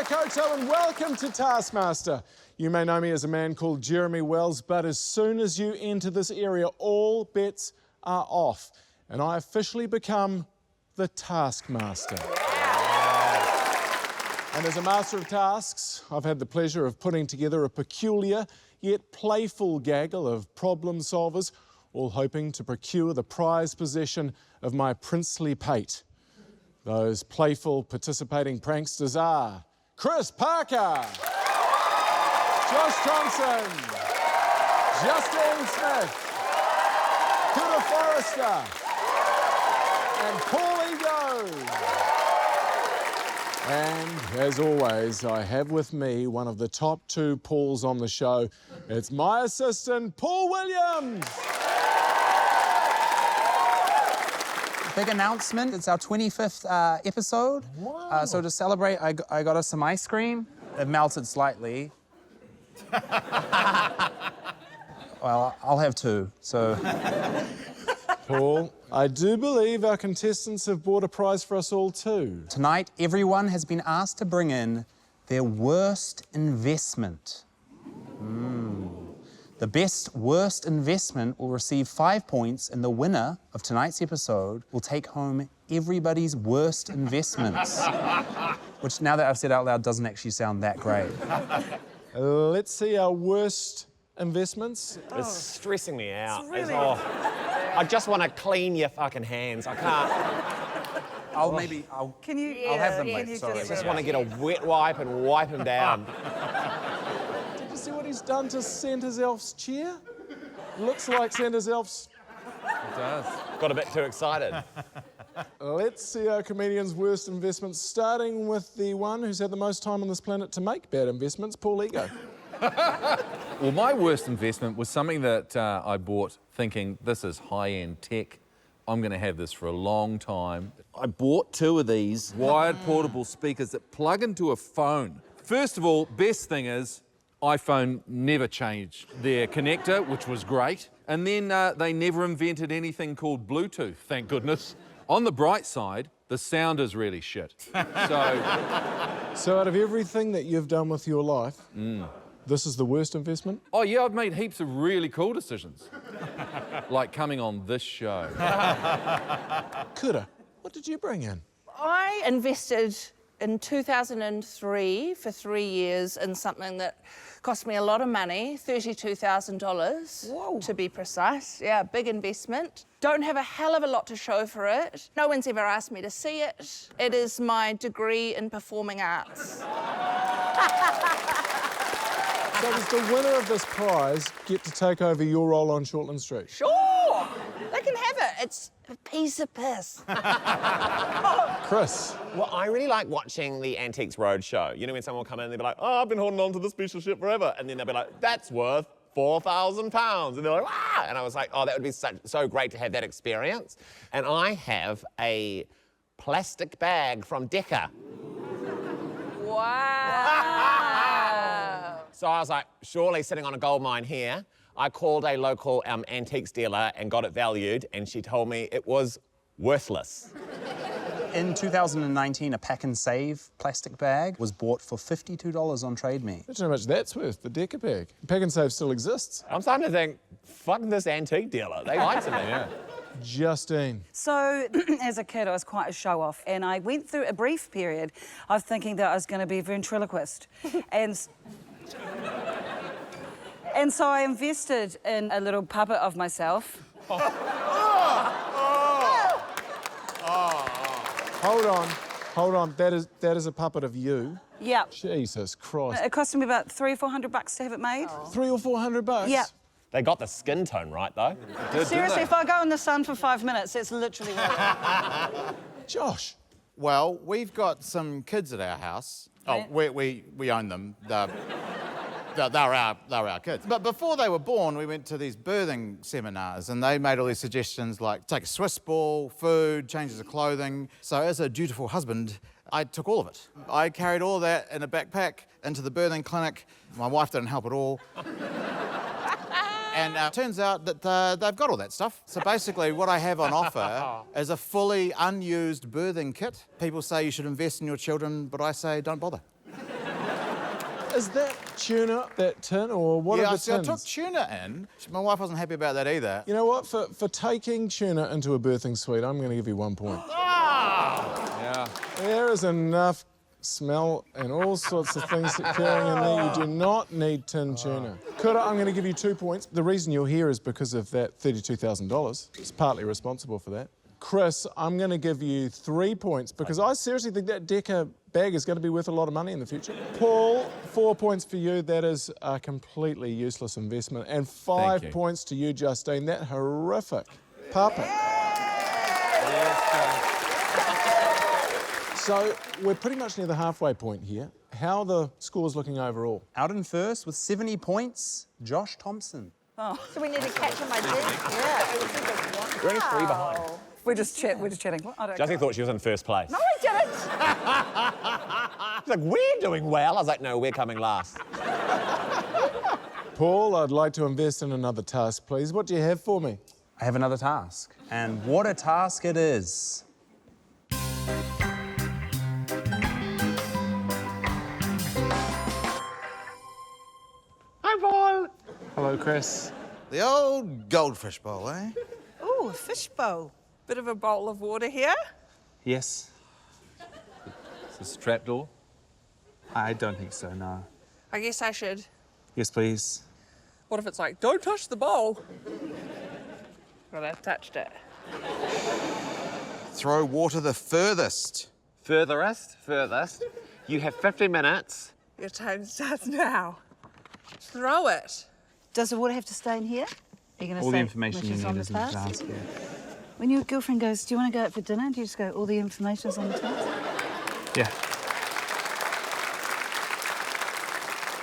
Koto and welcome to Taskmaster. You may know me as a man called Jeremy Wells, but as soon as you enter this area, all bets are off. And I officially become the Taskmaster. And as a master of tasks, I've had the pleasure of putting together a peculiar yet playful gaggle of problem solvers, all hoping to procure the prized possession of my princely pate. Those playful, participating pranksters are Chris Parker, Josh Thomson, Justine Smith, Kuta Forrester, and Paul Ego. And as always, I have with me one of the top two Pauls on the show. It's my assistant, Paul Williams. Big announcement, it's our 25th episode. Wow. So to celebrate, I got us some ice cream. It melted slightly. Well, I'll have two, so. Paul, I do believe our contestants have bought a prize for us all too. Tonight, everyone has been asked to bring in their worst investment. The best worst investment will receive 5 points, and the winner of tonight's episode will take home everybody's worst investments. Which, now that I've said out loud, doesn't actually sound that great. Let's see our worst investments. It's stressing me out. It's really... I just want to clean your fucking hands. I can't. I'll have them wet, sorry. I just want to get a wet wipe and wipe them down. Did you see what he's done to Santa's elf's chair? Looks like Santa's elf's... It does. Got a bit too excited. Let's see our comedian's worst investments, starting with the one who's had the most time on this planet to make bad investments, Paul Ego. Well, my worst investment was something that I bought thinking, this is high-end tech. I'm going to have this for a long time. I bought two of these wired portable speakers that plug into a phone. First of all, best thing is, iPhone never changed their connector, which was great. And then they never invented anything called Bluetooth, thank goodness. On the bright side, the sound is really shit. So out of everything that you've done with your life, this is the worst investment? Oh, yeah, I've made heaps of really cool decisions. Like coming on this show. Kuta, what did you bring in? I invested in 2003 for 3 years in something that cost me a lot of money, $32,000 to be precise. Yeah, big investment. Don't have a hell of a lot to show for it. No one's ever asked me to see it. It is my degree in performing arts. So does the winner of this prize get to take over your role on Shortland Street? Sure, they can have it. It's a piece of piss. Chris? Well, I really like watching the Antiques Roadshow. You know, when someone will come in and they'll be like, oh, I've been holding on to this piece of shit forever. And then they'll be like, that's worth £4,000. And they're like, ah! And I was like, oh, that would be so great to have that experience. And I have a plastic bag from Decca. Wow. So I was like, surely sitting on a gold mine here. I called a local antiques dealer and got it valued, and she told me it was worthless. In 2019, a Pack and Save plastic bag was bought for $52 on Trade Me. I don't know how much that's worth, the Decca bag. Pack and Save still exists. I'm starting to think, fuck this antique dealer. They lied to me. Yeah. Justine. So, as a kid, I was quite a show-off, and I went through a brief period of thinking that I was going to be a ventriloquist. And so I invested in a little puppet of myself. Hold on. That is a puppet of you. Yeah. Jesus Christ. It cost me about $300 or $400 to have it made. $300 or $400? Yeah. They got the skin tone right, though. Seriously, if I go in the sun for 5 minutes, it's literally right. Josh. Well, we've got some kids at our house. Oh, we own them. They're our kids. But before they were born, we went to these birthing seminars, and they made all these suggestions like take a Swiss ball, food, changes of clothing. So as a dutiful husband, I took all of it. I carried all that in a backpack into the birthing clinic. My wife didn't help at all. And turns out that they've got all that stuff. So basically what I have on offer is a fully unused birthing kit. People say you should invest in your children, but I say don't bother. Is that tuna, that tin, or what Yeah, are the see, I tins? took tuna in. My wife wasn't happy about that either. You know what? For taking tuna into a birthing suite, I'm going to give you 1 point. Yeah. There is enough smell and all sorts of things occurring in there. You do not need tin tuna. Kuta, I'm going to give you 2 points. The reason you're here is because of that $32,000. It's partly responsible for that. Chris, I'm going to give you 3 points because I seriously think that Decca bag is going to be worth a lot of money in the future. Paul, 4 points for you. That is a completely useless investment. And 5 you. points to you, Justine. That horrific puppet. So we're pretty much near the halfway point here. How are the scores looking overall? Out in first with 70 points, Josh Thomson. So we need to catch him by dig? Yeah. We're only 3 behind. We're just chatting. What? I don't Jessie know. thought she was in first place. No, I didn't. She's like, we're doing well. I was like, no, we're coming last. Paul, I'd like to invest in another task, please. What do you have for me? I have another task. And what a task it is. Hi, Paul. Hello, Chris. The old goldfish bowl, eh? Ooh, a fish bowl. Bit of a bowl of water here. Yes. Is this a trapdoor? I don't think so, no. I guess I should. Yes, please. What if it's like, don't touch the bowl? Well, I've touched it. Throw water the furthest. Furthest. You have 50 minutes. Your time starts now. Throw it. Does the water have to stay in here? Are you going to All say the information you which is need on is the in the task? task, yeah. When your girlfriend goes, do you want to go out for dinner? Do you just go, all the information's on the task? Yeah.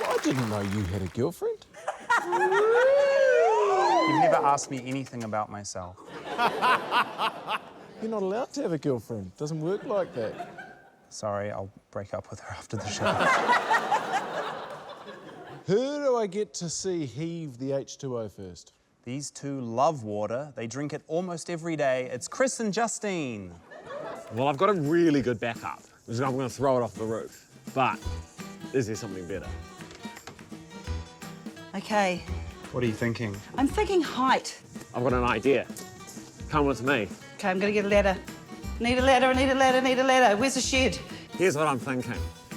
I didn't know you had a girlfriend. You've never asked me anything about myself. You're not allowed to have a girlfriend. It doesn't work like that. Sorry, I'll break up with her after the show. Who do I get to see heave the H2O first? These two love water. They drink it almost every day. It's Chris and Justine. Well, I've got a really good backup. I'm going to throw it off the roof. But is there something better? Okay, What are you thinking? I'm thinking height. I've got an idea. Come with me. Okay, I'm going to get a ladder. Need a ladder, need a ladder, need a ladder. Where's the shed? Here's what I'm thinking.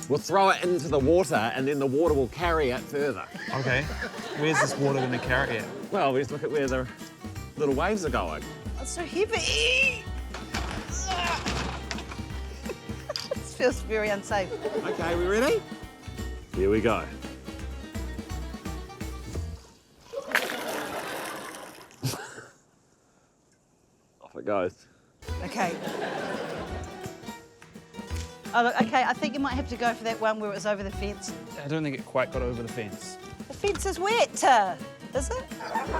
We'll throw it into the water and then the water will carry it further. Okay. Where's this water going to carry it? Well, we just look at where the little waves are going. It's so heavy. This feels very unsafe. Okay, we ready? Here we go. Off it goes. Okay. Oh, look, okay, I think you might have to go for that one where it was over the fence. I don't think it quite got over the fence. The fence is wet, is it?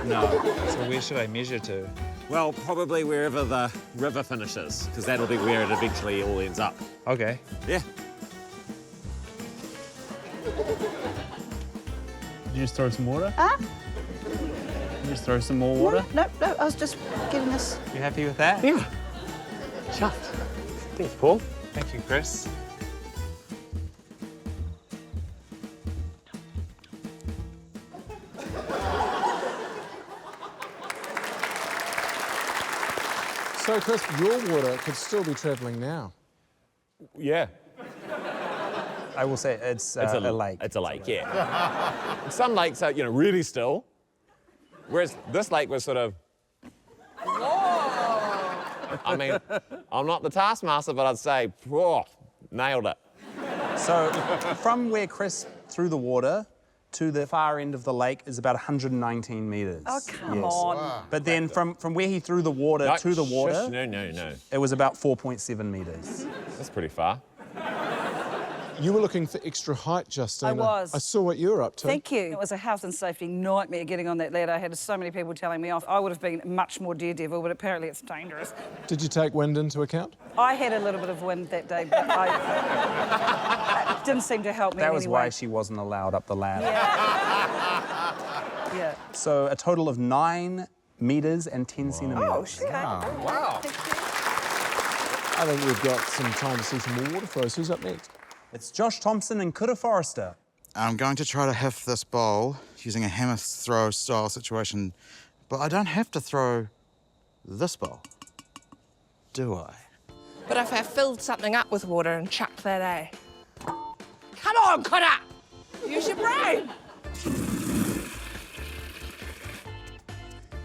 No. So where should I measure to? Well, probably wherever the river finishes, because that'll be where it eventually all ends up. Okay. Yeah. Did you just throw some water? Huh? Did you just throw some more water? No, I was just getting this. You happy with that? Yeah. Chuffed. Thanks, Paul. Thank you, Chris. So, Chris, your water could still be travelling now. Yeah. I will say it's, a lake. It's a lake, yeah. Some lakes are, really still, whereas this lake was sort of. I mean, I'm not the Taskmaster, but I'd say, nailed it. So from where Chris threw the water to the far end of the lake is about 119 metres. Oh, come on. Wow. But then from where he threw the water No, to the water, shush, no. it was about 4.7 metres. That's pretty far. You were looking for extra height, Justine. I was. I saw what you were up to. Thank you. It was a health and safety nightmare getting on that ladder. I had so many people telling me off. I would have been much more daredevil, but apparently it's dangerous. Did you take wind into account? I had a little bit of wind that day, but it didn't seem to help me That in was any why way. she wasn't allowed up the ladder. Yeah. So a total of 9 metres and 10 centimetres. Oh, shit. Wow. I think we've got some time to see some more water throws. Who's up next? It's Josh Thomson and Kuta Forrester. I'm going to try to heft this bowl using a hammer throw style situation, but I don't have to throw this bowl, do I? But if I filled something up with water and chucked that, eh? Come on, Cutter! Use your brain!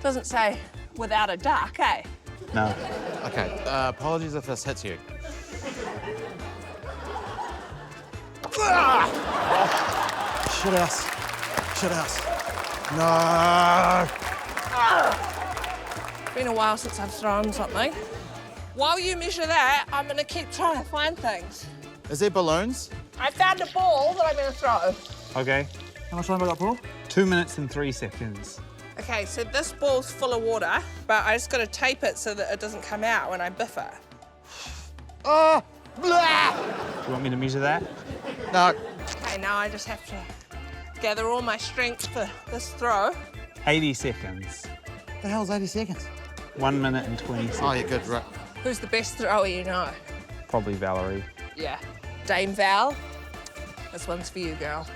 Doesn't say without a duck, eh? No. Okay, apologies if this hits you. Shit ass. Shit ass. No! It's been a while since I've thrown something. While you measure that, I'm gonna keep trying to find things. Is there balloons? I found a ball that I'm gonna throw. Okay. How much time have I got, Paul? 2 minutes and 3 seconds. Okay, so this ball's full of water, but I just gotta tape it so that it doesn't come out when I biff it. Oh! Blah! Do you want me to measure that? No. Okay, now I just have to gather all my strength for this throw. 80 seconds. The hell's 80 seconds? 1 minute and 20 seconds. Oh, you're good, right. Who's the best thrower you know? Probably Valerie. Yeah. Dame Val, this one's for you, girl.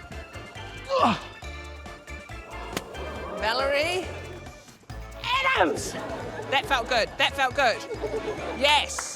Valerie Adams! That felt good, that felt good. Yes!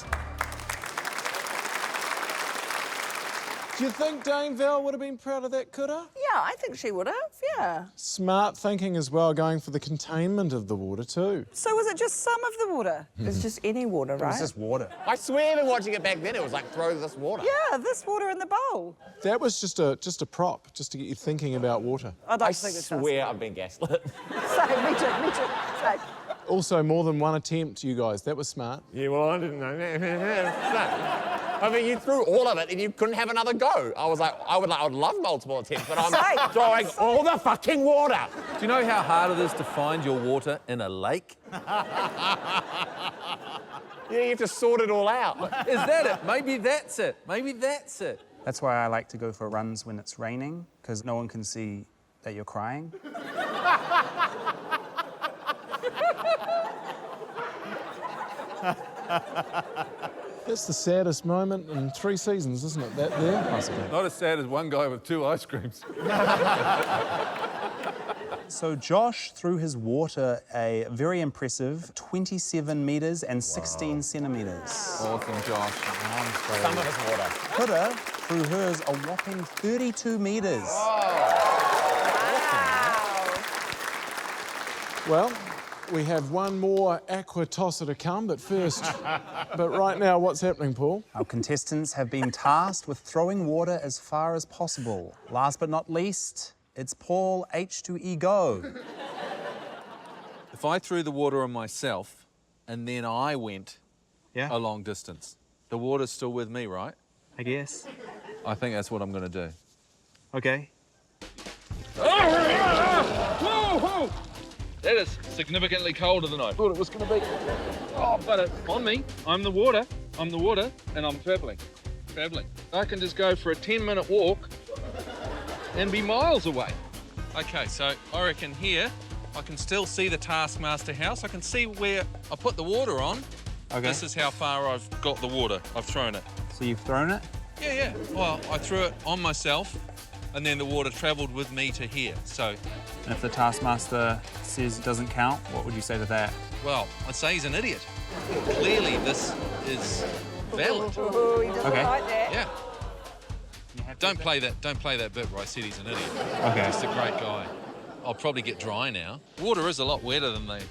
Do you think Dame Val would have been proud of that, coulda? Yeah, I think she would have, yeah. Smart thinking as well, going for the containment of the water too. So was it just some of the water? It's just any water, right? It's just water. I swear, even watching it back then, it was like throw this water. Yeah, this water in the bowl. That was just a prop, just to get you thinking about water. I'd I like to think it's swear I've been gaslit. Same, me too. Same. Also, more than one attempt, you guys. That was smart. Yeah, well, I didn't know. No. I mean, you threw all of it and you couldn't have another go. I was like, I would love multiple attempts, but I'm Same. throwing all the fucking water. Do you know how hard it is to find your water in a lake? Yeah, you have to sort it all out. Is that it? Maybe that's it. Maybe that's it. That's why I like to go for runs when it's raining, because no one can see that you're crying. That's the saddest moment in 3 seasons, isn't it? That there? Possibly. Not as sad as one guy with 2 ice creams. So Josh threw his water a very impressive 27 metres and 16 centimetres. Awesome, Josh. Some of it's water. Coulda threw hers a whopping 32 metres. Well, we have one more aqua tosser to come, but first... but right now, what's happening, Paul? Our contestants have been tasked with throwing water as far as possible. Last but not least, it's Paul H2E Go. If I threw the water on myself and then I went Yeah, a long distance, the water's still with me, right? I guess. I think that's what I'm going to do. Okay. Whoa! That is significantly colder than I thought it was going to be. Oh, but it's on me. I'm the water, and I'm travelling. I can just go for a 10-minute walk and be miles away. Okay, so I reckon here, I can still see the Taskmaster house. I can see where I put the water on. Okay. This is how far I've got the water. I've thrown it. So you've thrown it? Yeah. Well, I threw it on myself, and then the water travelled with me to here. So, And if the Taskmaster says it doesn't count, what would you say to that? well, I'd say he's an idiot. Clearly, this is valid. Oh, he doesn't Okay. like that. Yeah. Don't play that bit where I said he's an idiot. Okay. He's a great guy. I'll probably get dry now. Water is a lot wetter than they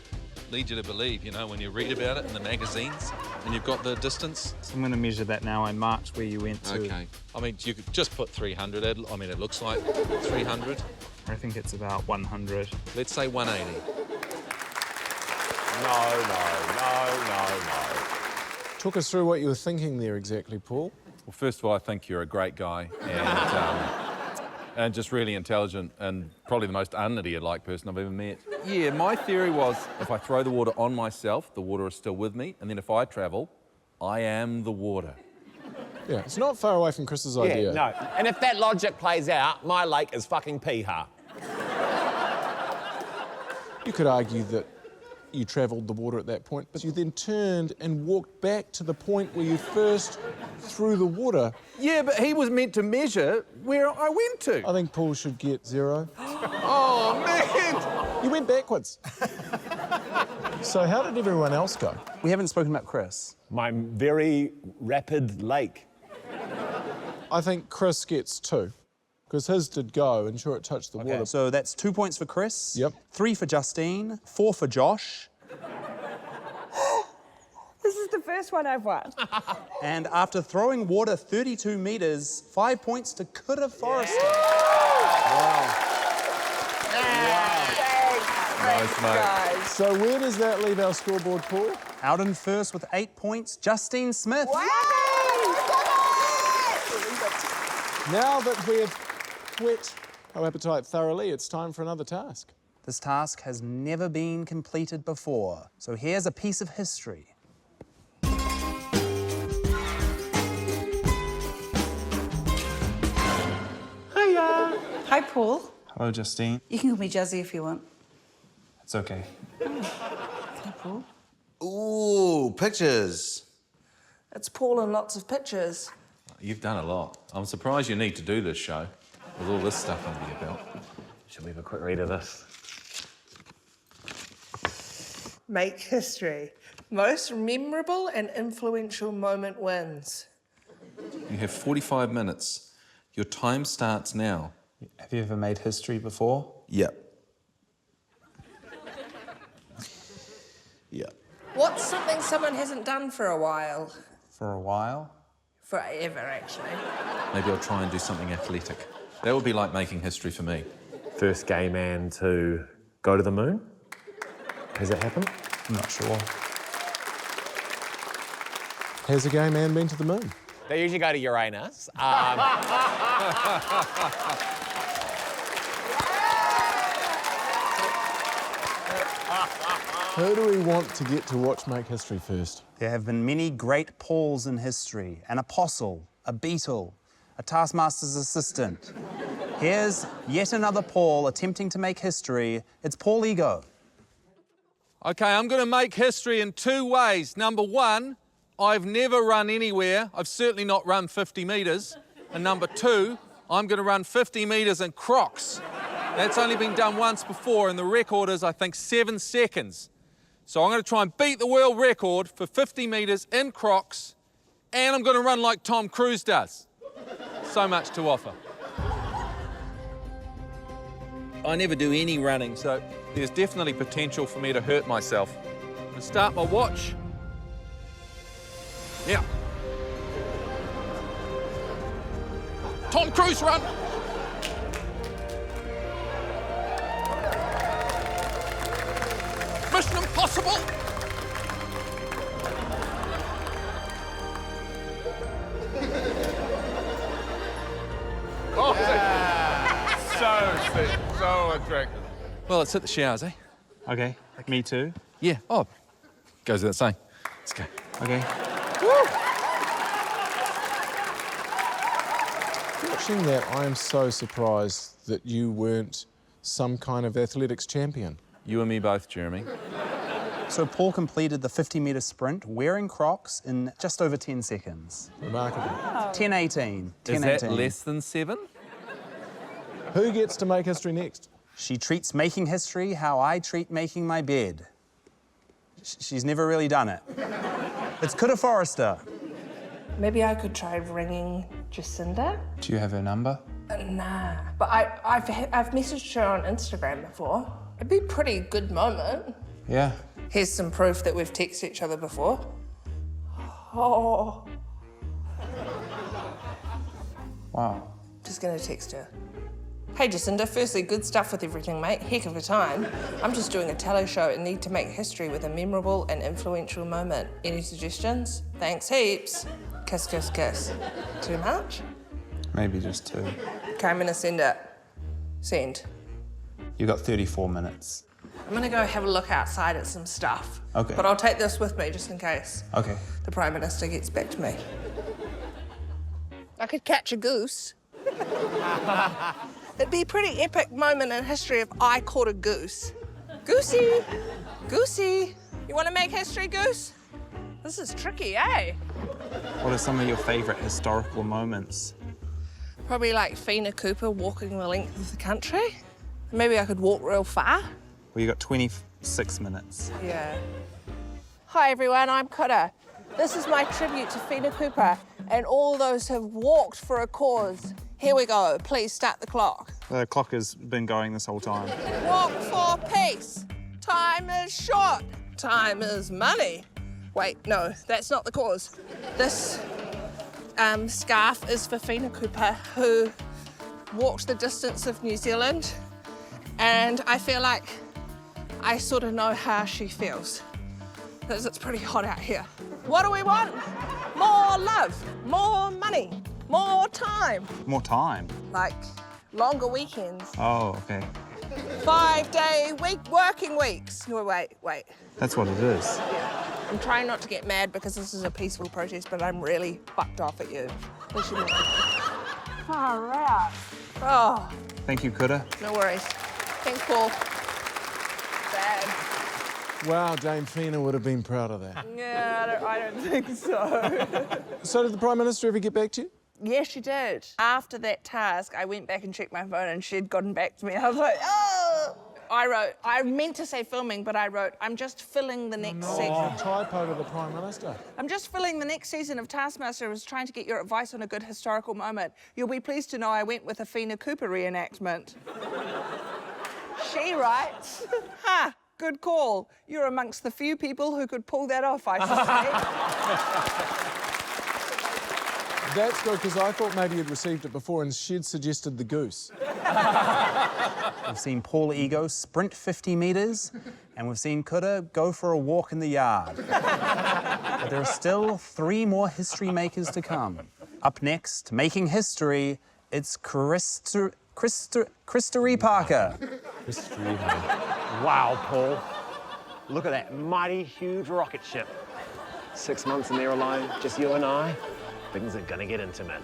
lead you to believe, you know, when you read about it in the magazines and you've got the distance. So I'm going to measure that now. I marked where you went to. Okay. I mean, you could just put 300. I mean, it looks like 300. I think it's about 100. Let's say 180. No. Talk us through what you were thinking there exactly, Paul. Well, first of all, I think you're a great guy and just really intelligent and probably the most un-idiot-like person I've ever met. Yeah, my theory was if I throw the water on myself, the water is still with me, and then if I travel, I am the water. Yeah, it's not far away from Chris's idea. Yeah, no. And if that logic plays out, my lake is fucking Piha. You could argue that You travelled the water at that point, but you then turned and walked back to the point where you first threw the water. Yeah, but he was meant to measure where I went to. I think Paul should get 0. Oh, man! You went backwards. So how did everyone else go? We haven't spoken about Chris. My very rapid lake. I think Chris gets 2, because his did go, and sure, it touched the water. So that's 2 points for Chris. Yep. 3 for Justine. 4 for Josh. This is the first one I've won. And after throwing water 32 metres, 5 points to Kura Forrester. Nice, mate. So where does that leave our scoreboard, Paul? Out in first with 8 points, Justine Smith. Now that we've whet our appetite thoroughly, it's time for another task. This task has never been completed before. So here's a piece of history. Hiya. Hi, Paul. Hello, Justine. You can call me Jazzy if you want. It's okay. Hi, Paul. Ooh, pictures. It's Paul and lots of pictures. You've done a lot. I'm surprised you need to do this show with all this stuff under your belt. Should we have a quick read of this? Make history. Most memorable and influential moment wins. You have 45 minutes. Your time starts now. Have you ever made history before? Yep. Yep. What's something someone hasn't done for a while? For a while? Forever, actually. Maybe I'll try and do something athletic. That would be like making history for me. First gay man to go to the moon? Has it happened? I'm not sure. Has a gay man been to the moon? They usually go to Uranus. Who do we want to get to watch Make History first? There have been many great Pauls in history. An apostle, a beetle, a taskmaster's assistant. Here's yet another Paul attempting to make history. It's Paul Ego. Okay, I'm going to make history in 2 ways. Number 1, I've never run anywhere. I've certainly not run 50 metres. And number 2, I'm going to run 50 metres in Crocs. That's only been done once before, and the record is, I think, 7 seconds. So I'm going to try and beat the world record for 50 metres in Crocs, and I'm going to run like Tom Cruise does. So much to offer. I never do any running, so there's definitely potential for me to hurt myself. I'm going to start my watch. Yeah. Tom Cruise run. Mission Impossible. Oh, so sick, so attractive. Well, let's hit the showers, eh? Okay. Me too. Yeah. Oh, goes without saying. Let's go. Okay. Watching that, I am so surprised that you weren't some kind of athletics champion. You and me both, Jeremy. So Paul completed the 50-metre sprint wearing Crocs in just over 10 seconds. Remarkable. 10:18. Is that less than 7? Who gets to make history next? She treats making history how I treat making my bed. She's never really done it. It's Kura Forrester. Maybe I could try ringing Jacinda? Do you have her number? Nah, but I've messaged her on Instagram before. It'd be a pretty good moment. Yeah. Here's some proof that we've texted each other before. Oh. Wow. Just gonna text her. Hey Jacinda, firstly, good stuff with everything, mate. Heck of a time. I'm just doing a tele show and need to make history with a memorable and influential moment. Any suggestions? Thanks heaps. Kiss, kiss, kiss. Too much? Maybe just 2. Okay, I'm gonna send it. Send. You got 34 minutes. I'm gonna go have a look outside at some stuff. Okay. But I'll take this with me just in case Okay. the Prime Minister gets back to me. I could catch a goose. It'd be a pretty epic moment in history if I caught a goose. Goosey! Goosey! You want to make history, Goose? This is tricky, eh? What are some of your favourite historical moments? Probably like Fina Cooper walking the length of the country. Maybe I could walk real far. Well, you got 26 minutes. Yeah. Hi, everyone, I'm Kura. This is my tribute to Fina Cooper and all those who have walked for a cause. Here we go. Please start the clock. The clock has been going this whole time. Walk for peace. Time is short. Time is money. Wait, no, that's not the cause. This scarf is for Fina Cooper, who walked the distance of New Zealand, and I feel like I sort of know how she feels, because it's pretty hot out here. What do we want? More love, more money, more time. More time? Like longer weekends. Oh, okay. 5-day working weeks. No, wait. That's what it is. I'm trying not to get mad because this is a peaceful protest, but I'm really fucked off at you. Far out. Oh, Thank you, Kura. no worries. Thanks, Paul. Bad. Wow, Dame Fina would have been proud of that. Yeah, I don't think so. So did the Prime Minister ever get back to you? Yes, she did. After that task, I went back and checked my phone and she'd gotten back to me. I was like, oh! I meant to say filming, but I wrote, I'm just filling the next season. Oh, typo to the Prime Minister. I'm just filling the next season of Taskmaster. I was trying to get your advice on a good historical moment. You'll be pleased to know I went with a Fina Cooper reenactment. She writes, ha, good call. You're amongst the few people who could pull that off, I suspect. That's good, because I thought maybe you'd received it before and she'd suggested the goose. We've seen Paul Ego sprint 50 metres, and we've seen Kura go for a walk in the yard. But there are still 3 more history makers to come. Up next, making history, it's Christopher Parker. Wow, Paul. Look at that mighty huge rocket ship. 6 months in there alone, just you and I. Things are gonna get intimate.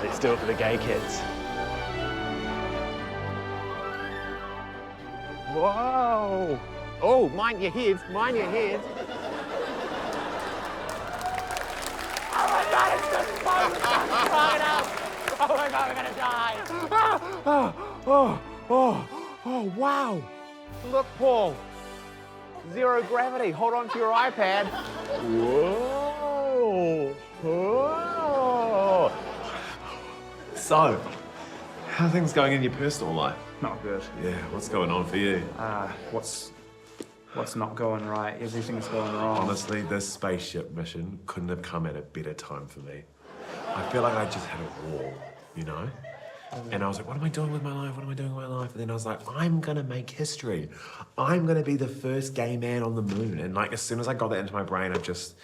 Let's do it for the gay kids. Whoa! Oh, mind your head, mind your head. Oh my God, it's just fun! Oh my God, we're gonna die! Oh, wow! Look, Paul. 0 gravity. Hold on to your iPad. Whoa! Whoa! So, how are things going in your personal life? Not good. Yeah, what's going on for you? What's not going right? Everything's going wrong. Honestly, this spaceship mission couldn't have come at a better time for me. I feel like I just had a wall, you know? And I was like, what am I doing with my life? What am I doing with my life? And then I was like, I'm gonna make history. I'm gonna be the first gay man on the moon. And like, as soon as I got that into my brain, I just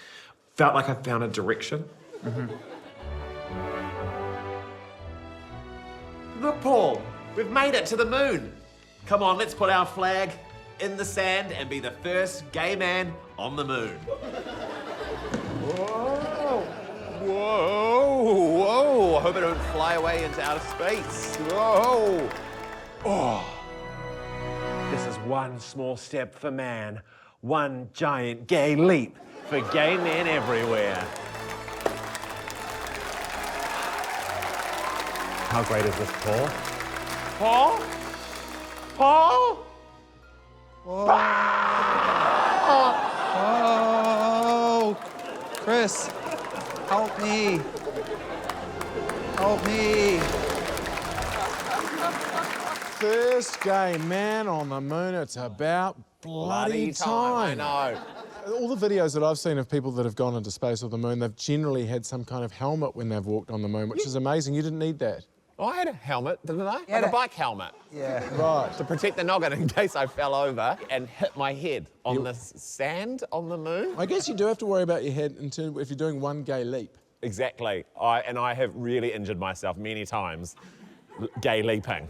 felt like I found a direction. Look, Paul, we've made it to the moon. Come on, let's put our flag in the sand and be the first gay man on the moon. Whoa! Whoa! Whoa! I hope I don't fly away into outer space. Whoa! Oh! This is one small step for man, one giant gay leap for gay men everywhere. How great is this, Paul? Paul? Paul? Oh, Chris, help me. Help me. First gay man on the moon, it's about bloody time. I know. All the videos that I've seen of people that have gone into space or the moon, they've generally had some kind of helmet when they've walked on the moon, which is amazing. You didn't need that. I had a helmet, didn't I? Like a bike helmet. Yeah. Right. To protect the noggin in case I fell over and hit my head on the sand on the moon. I guess you do have to worry about your head if you're doing one gay leap. Exactly. I have really injured myself many times gay leaping.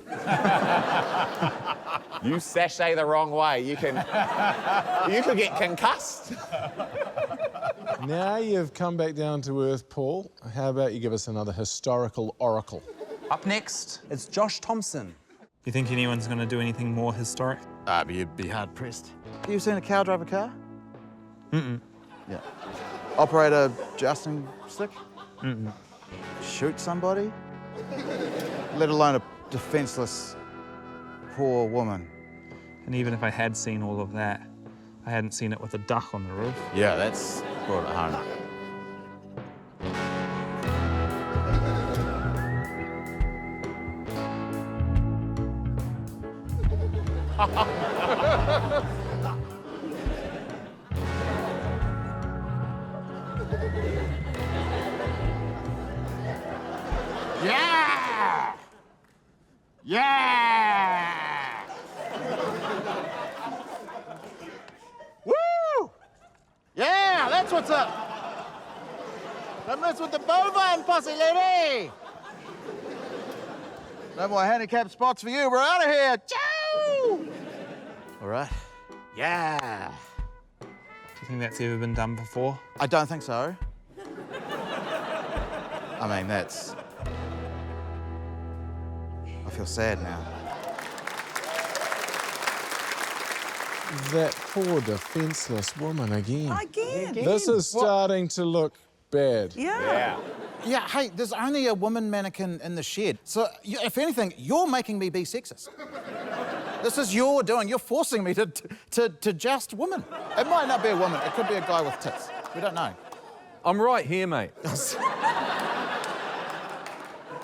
You sashay the wrong way, you could get concussed. Now you've come back down to earth, Paul. How about you give us another historical oracle? Up next, it's Josh Thomson. you think anyone's going to do anything more historic? You'd be hard pressed. You seen a cow drive a car? Mm-mm. Yeah. Operate a jousting stick? Mm-mm. Shoot somebody? Let alone a defenseless, poor woman. And even if I had seen all of that, I hadn't seen it with a duck on the roof. Yeah, that's brought it home. Yeah! Yeah! Woo! Yeah, that's what's up. Don't mess with the bovine posse, lady. No more handicap spots for you. We're out of here. Ciao! All right. Yeah. Do you think that's ever been done before? I don't think so. I mean, that's... I feel sad now. That poor defenseless woman again. Again? This is starting to look bad. Yeah. Yeah, hey, there's only a woman mannequin in the shed. So, if anything, you're making me be sexist. This is your doing. You're forcing me to joust women. It might not be a woman. It could be a guy with tits. We don't know. I'm right here, mate.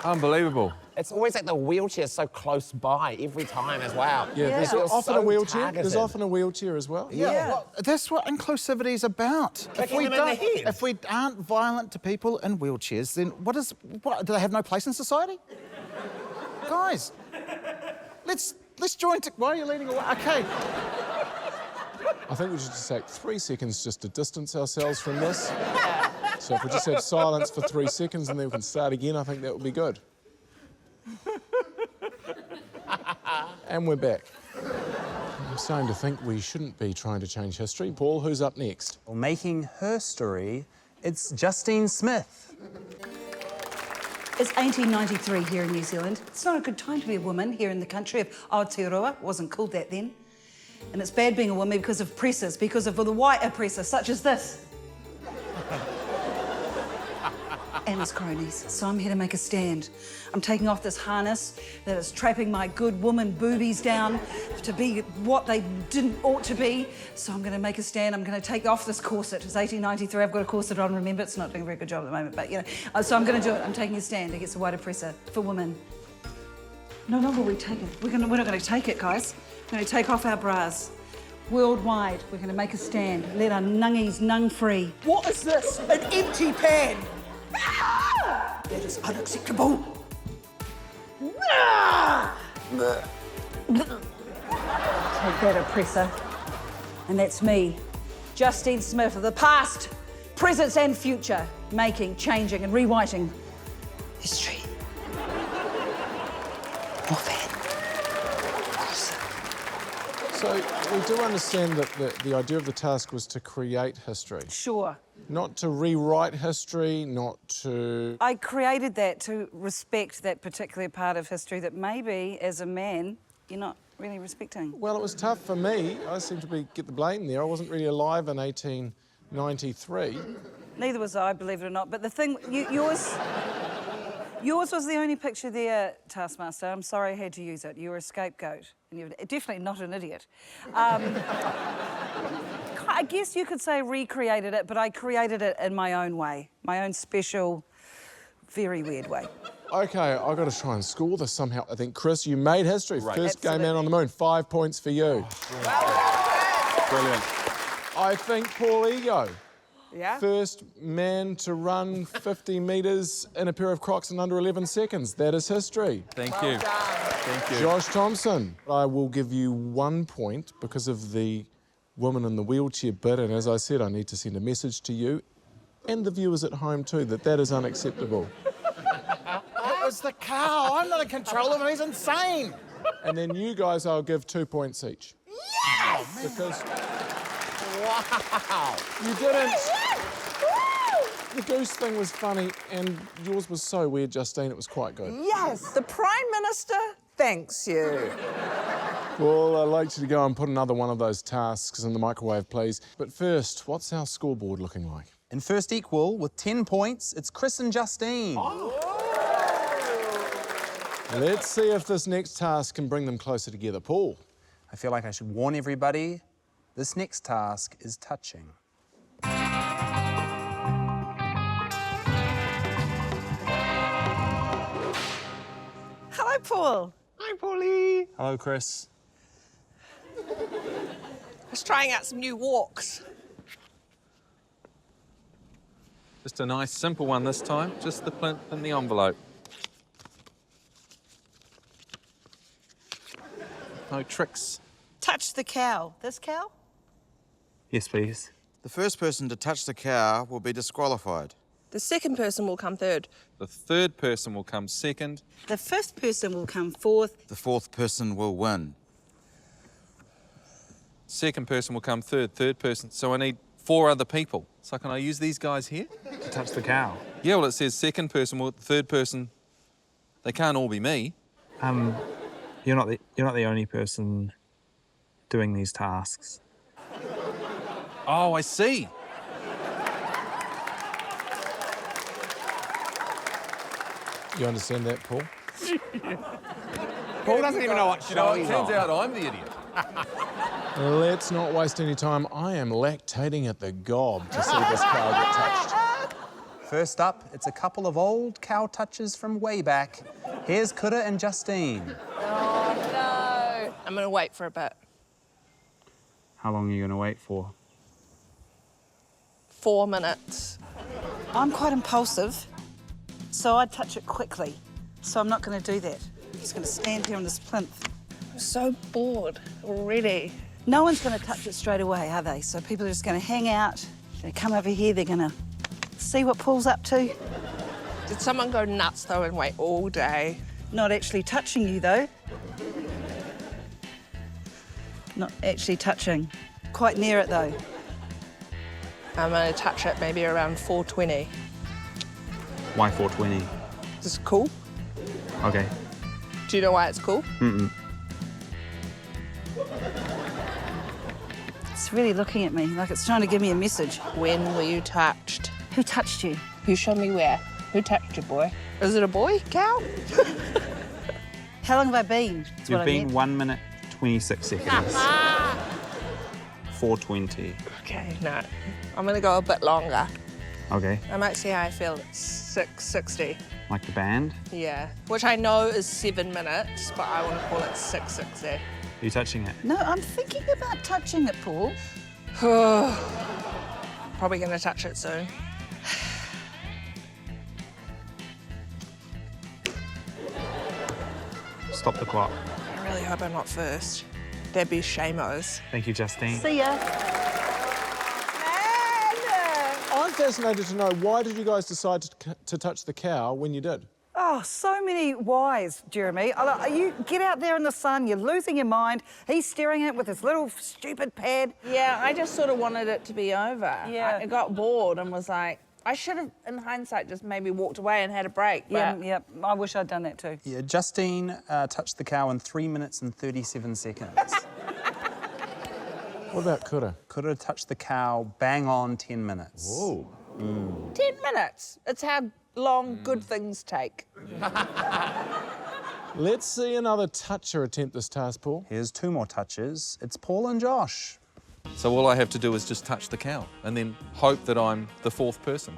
Unbelievable. It's always like the wheelchair's so close by every time as well. Yeah, there's Feels often so a wheelchair. targeted. There's often a wheelchair as well. Yeah, well, that's what inclusivity is about. Kicking them in the head. If we aren't violent to people in wheelchairs, then what do they have no place in society? Guys, let's join. Why are you leaning away? Okay. I think we should just take 3 seconds just to distance ourselves from this. So if we just have silence for 3 seconds and then we can start again, I think that would be good. And we're back. I'm starting to think we shouldn't be trying to change history. Paul, who's up next? Well, making her story, it's Justine Smith. It's 1893 here in New Zealand. It's not a good time to be a woman here in the country of Aotearoa. Wasn't called that then. And it's bad being a woman because of oppressors, because of the white oppressor, such as this. And his cronies. So I'm here to make a stand. I'm taking off this harness that is trapping my good woman boobies down to be what they ought to be. So I'm going to make a stand. I'm going to take off this corset. It's 1893. I've got a corset on. Remember, it's not doing a very good job at the moment, but you know. So I'm going to do it. I'm taking a stand against the white oppressor for women. No longer we take it. We're not going to take it, guys. We're going to take off our bras. Worldwide, we're going to make a stand. Let our nungies nung free. What is this? An empty pan. That is unacceptable. Take that, oppressor. And that's me, Justine Smith, of the past, present and future, making, changing and rewriting history. More fan. So we do understand that the idea of the task was to create history. Sure. Not to rewrite history, not to... I created that to respect that particular part of history that maybe, as a man, you're not really respecting. Well, it was tough for me. I seem to get the blame there. I wasn't really alive in 1893. Neither was I, believe it or not. But the thing, yours was the only picture there, Taskmaster. I'm sorry I had to use it. You were a scapegoat, and you're definitely not an idiot. I guess you could say recreated it, but I created it in my own way, my own special, very weird way. OK, I've got to try and score this somehow. I think, Chris, you made history. Right. First Absolutely. gay man on the moon. 5 points for you. Brilliant. I think Paul Ego. Yeah? First man to run 50 metres in a pair of Crocs in under 11 seconds. That is history. Thank you. Thank you. Josh Thomson. I will give you 1 point because of the woman in the wheelchair bit, and as I said, I need to send a message to you and the viewers at home too that is unacceptable. It was the cow. I'm not in control of him. He's insane. And then you guys, I'll give 2 points each. Yes! Because Wow. you didn't. The goose thing was funny, and yours was so weird, Justine. It was quite good. Yes, the Prime Minister Thanks, you. Well, I'd like you to go and put another one of those tasks in the microwave, please. But first, what's our scoreboard looking like? In first equal, with 10 points, it's Chris and Justine. Let's see if this next task can bring them closer together. Paul. I feel like I should warn everybody, this next task is touching. Hello, Paul. Hi, Paulie. Hello, Chris. I was trying out some new walks. Just a nice, simple one this time. Just the plinth and the envelope. No tricks. Touch the cow. This cow? Yes, please. The first person to touch the cow will be disqualified. The second person will come third. The third person will come second. The fifth person will come fourth. The fourth person will win. Second person will come third. Third person. So I need 4 other people. So can I use these guys here? To touch the cow. Yeah, well, it says second person, third person. They can't all be me. You're not the only person doing these tasks. Oh, I see. You understand that, Paul? Paul doesn't even know what show It he's turns on. out I'm the idiot. Let's not waste any time. I am lactating at the gob to see this cow get touched. First up, it's a couple of old cow touches from way back. Here's Kura and Justine. Oh, no. I'm going to wait for a bit. How long are you going to wait for? 4 minutes. I'm quite impulsive, so I'd touch it quickly. So I'm not going to do that. I'm just going to stand here on this plinth. I'm so bored already. No one's going to touch it straight away, are they? So people are just going to hang out. They're going to come over here. They're going to see what Paul's up to. Did someone go nuts, though, and wait all day? Not actually touching you, though. Not actually touching. Quite near it, though. I'm going to touch it maybe around 4:20. Why 4:20? This is cool. Okay. Do you know why it's cool? Mm-mm. It's really looking at me like it's trying to give me a message. When were you touched? Who touched you? You show me where. Who touched you, boy? Is it a boy, cow? How long have I been? That's You've what I been meant. 1 minute, 26 seconds. 4:20. Okay, no. I'm going to go a bit longer. Okay. I might see how I feel at 6:60. Like the band? Yeah, which I know is 7 minutes, but I want to call it 6:60. Are you touching it? No, I'm thinking about touching it, Paul. Probably going to touch it soon. Stop the clock. I really hope I'm not first. That'd be shame-os. Thank you, Justine. See ya. I'm fascinated to know, why did you guys decide to touch the cow when you did? Oh, so many whys, Jeremy. You get out there in the sun, you're losing your mind. He's staring at it with his little stupid pad. Yeah, I just sort of wanted it to be over. Yeah. I got bored and was like, I should have, in hindsight, just maybe walked away and had a break. But Yeah, I wish I'd done that too. Yeah, Justine touched the cow in 3 minutes and 37 seconds. What about Kura? Kura touched the cow bang on 10 minutes. Whoa. 10 minutes. It's how long good things take. Let's see another toucher attempt this task, Paul. Here's 2 more touches. It's Paul and Josh. So all I have to do is just touch the cow and then hope that I'm the 4th person.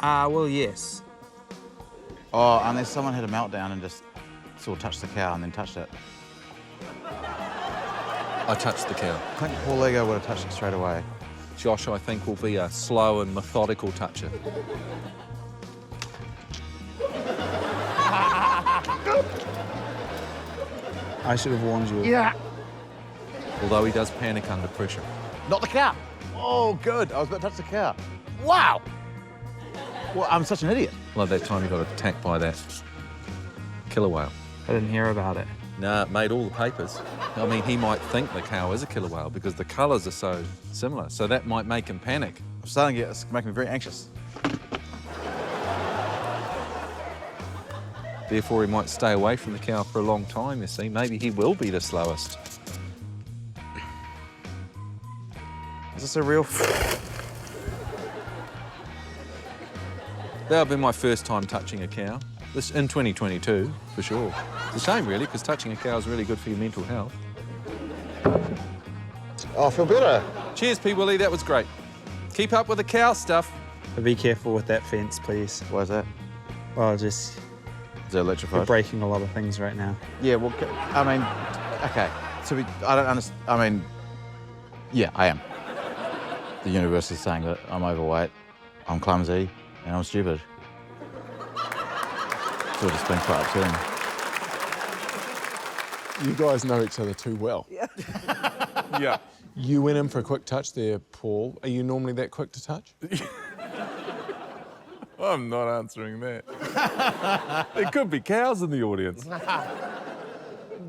Well, yes. Oh, unless someone had a meltdown and just sort of touched the cow and then touched it. I touched the cow. I think Paul Lego would have touched it straight away. Josh, I think, will be a slow and methodical toucher. I should have warned you. Yeah. Although he does panic under pressure. Not the cow. Oh, good. I was about to touch the cow. Wow. Well, I'm such an idiot. Like that time he got attacked by that killer whale. I didn't hear about it. Nah, it made all the papers. I mean, he might think the cow is a killer whale because the colours are so similar, so that might make him panic. I'm starting to it's making me very anxious. Therefore, he might stay away from the cow for a long time, you see. Maybe he will be the slowest. Is this a real... That'll be my first time touching a cow. This in 2022, for sure. It's a shame, really, because touching a cow is really good for your mental health. Oh, I feel better. Cheers, P. Willie, that was great. Keep up with the cow stuff. But be careful with that fence, please. Why is that? Well, just... Is it electrified? You're breaking a lot of things right now. Yeah, well, I mean, okay. So I don't understand. I mean, yeah, I am. The universe is saying that I'm overweight, I'm clumsy, and I'm stupid. It's all just been quite upsetting. You guys know each other too well. Yeah. Yeah. You went in for a quick touch there, Paul. Are you normally that quick to touch? I'm not answering that. There could be cows in the audience.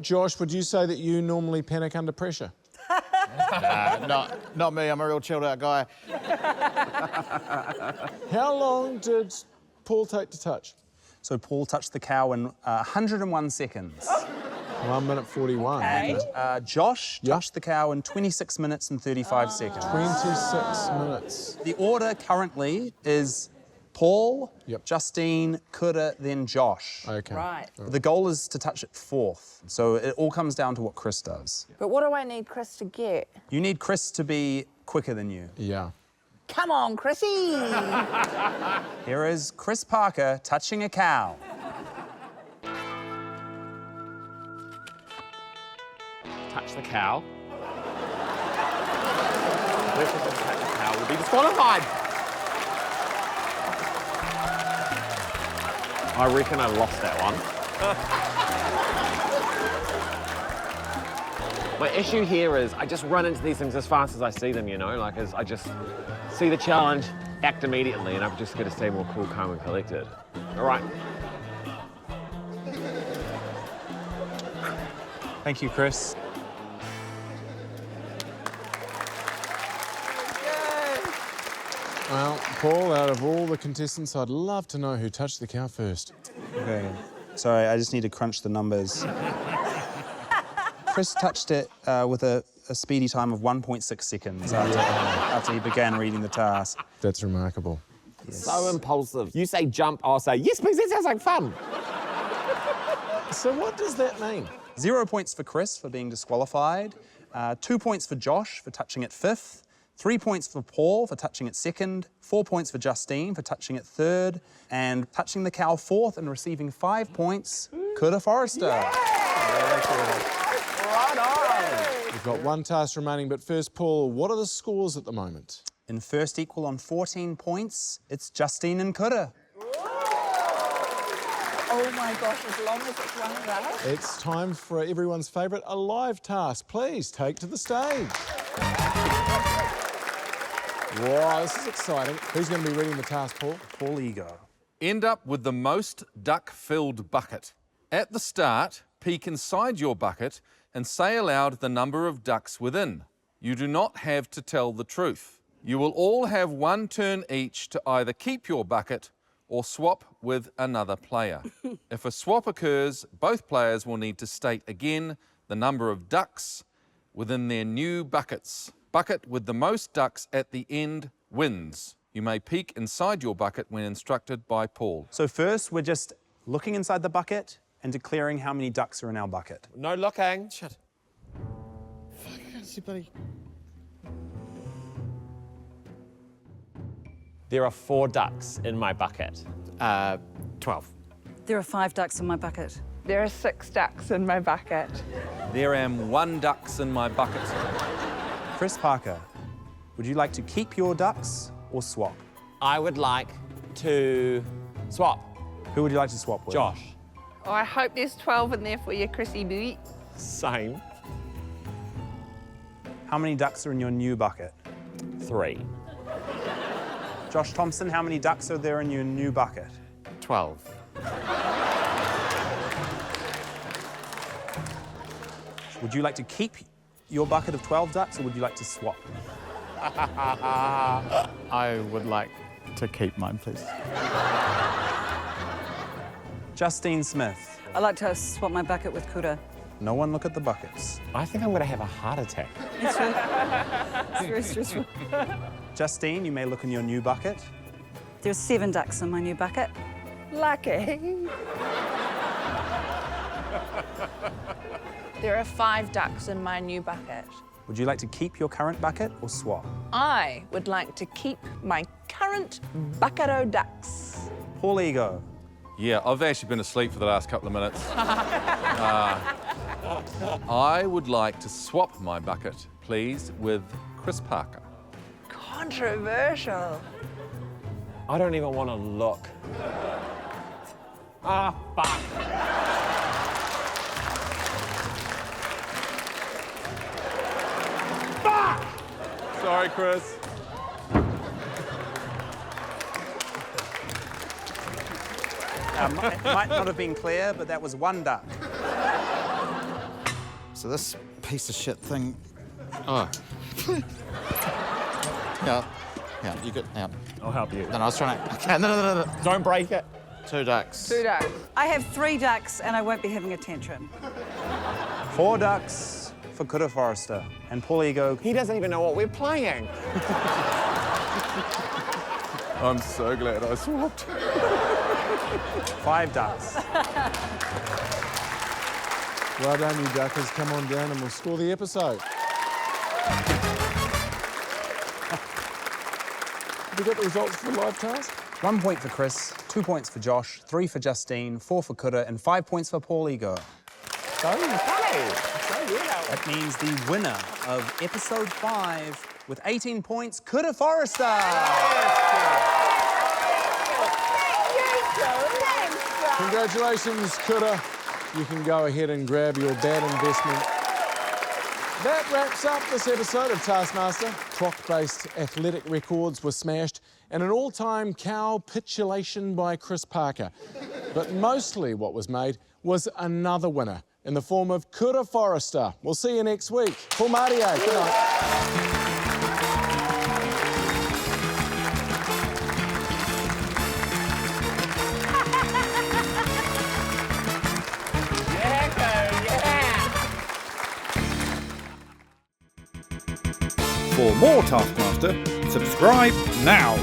Josh, would you say that you normally panic under pressure? Not me, I'm a real chilled out guy. How long did Paul take to touch? So Paul touched the cow in 101 seconds. 1 minute 41. Okay. Josh touched the cow in 26 minutes and 35 seconds. 26 minutes. The order currently is Paul, Justine, Kura, then Josh. Okay. Right. The goal is to touch it fourth, so it all comes down to what Chris does. But what do I need Chris to get? You need Chris to be quicker than you. Yeah. Come on, Chrissy! Here is Chris Parker touching a cow. Touch the cow. Whoever doesn't touch the cow will be disqualified. I reckon I lost that one. My issue here is I just run into these things as fast as I see them, you know, like as I just see the challenge, act immediately, and I've just got to stay more cool, calm, and collected. All right. Thank you, Chris. Well, Paul, out of all the contestants, I'd love to know who touched the cow first. Okay. Sorry, I just need to crunch the numbers. Chris touched it with a speedy time of 1.6 seconds after he began reading the task. That's remarkable. Yes. So impulsive. You say jump, I'll say, yes, please, that sounds like fun. So what does that mean? 0 points for Chris for being disqualified, 2 points for Josh for touching it fifth, 3 points for Paul for touching it second, 4 points for Justine for touching it third, and touching the cow fourth and receiving 5 points, Kura Forrester. Right on. We've got one task remaining, but first, Paul, what are the scores at the moment? In first equal on 14 points, it's Justine and Kura. Oh my gosh, as long as it's one of us. It's time for everyone's favourite, a live task. Please take to the stage. Wow, this is exciting. Who's going to be reading the task, Paul? Paul Ego. End up with the most duck-filled bucket. At the start, peek inside your bucket and say aloud the number of ducks within. You do not have to tell the truth. You will all have one turn each to either keep your bucket or swap with another player. If a swap occurs, both players will need to state again the number of ducks within their new buckets. Bucket with the most ducks at the end wins. You may peek inside your bucket when instructed by Paul. So first, we're just looking inside the bucket and declaring how many ducks are in our bucket. No looking. Shut. Fuck, I can't see, buddy. There are 4 ducks in my bucket. 12. There are 5 ducks in my bucket. There are 6 ducks in my bucket. There am 1 ducks in my bucket. Chris Parker, would you like to keep your ducks or swap? I would like to swap. Who would you like to swap with? Josh. Oh, I hope there's 12 in there for you, Chrissy boo. Same. How many ducks are in your new bucket? 3. Josh Thomson, how many ducks are there in your new bucket? 12. Would you like to keep your bucket of 12 ducks or would you like to swap? I would like to keep mine, please. Justine Smith. I like to swap my bucket with Kura. No one look at the buckets. I think I'm going to have a heart attack. It's very stressful. Justine, you may look in your new bucket. There's 7 ducks in my new bucket. Lucky. There are 5 ducks in my new bucket. Would you like to keep your current bucket or swap? I would like to keep my current bucket o' ducks. Paul Ego. Yeah, I've actually been asleep for the last couple of minutes. I would like to swap my bucket, please, with Chris Parker. Controversial. I don't even want to look. Ah, fuck. Sorry, Chris. It might not have been clear, but that was 1 duck. So this piece of shit thing. Oh. Yeah. Yeah, you good? Yeah. I'll help you. No, I was trying to. Okay, no. Don't break it. 2 ducks. 2 ducks. I have 3 ducks and I won't be having a tantrum. 4 ducks for Kura Forrester. And Paul Ego. He doesn't even know what we're playing. I'm so glad I swapped. 5 ducks. Well done, you duckers. Come on down and we'll score the episode. Have you got the results for the live task? 1 point for Chris, 2 points for Josh, 3 for Justine, 4 for Kura, and 5 points for Paul Ego. So funny. So weird. That means the winner of episode 5 with 18 points, Kura Forrester. Congratulations, Kura. You can go ahead and grab your bad investment. That wraps up this episode of Taskmaster. Clock-based athletic records were smashed and an all-time capitulation by Chris Parker. But mostly what was made was another winner in the form of Kura Forrester. We'll see you next week. For Mario, good night. For more Taskmaster, subscribe now.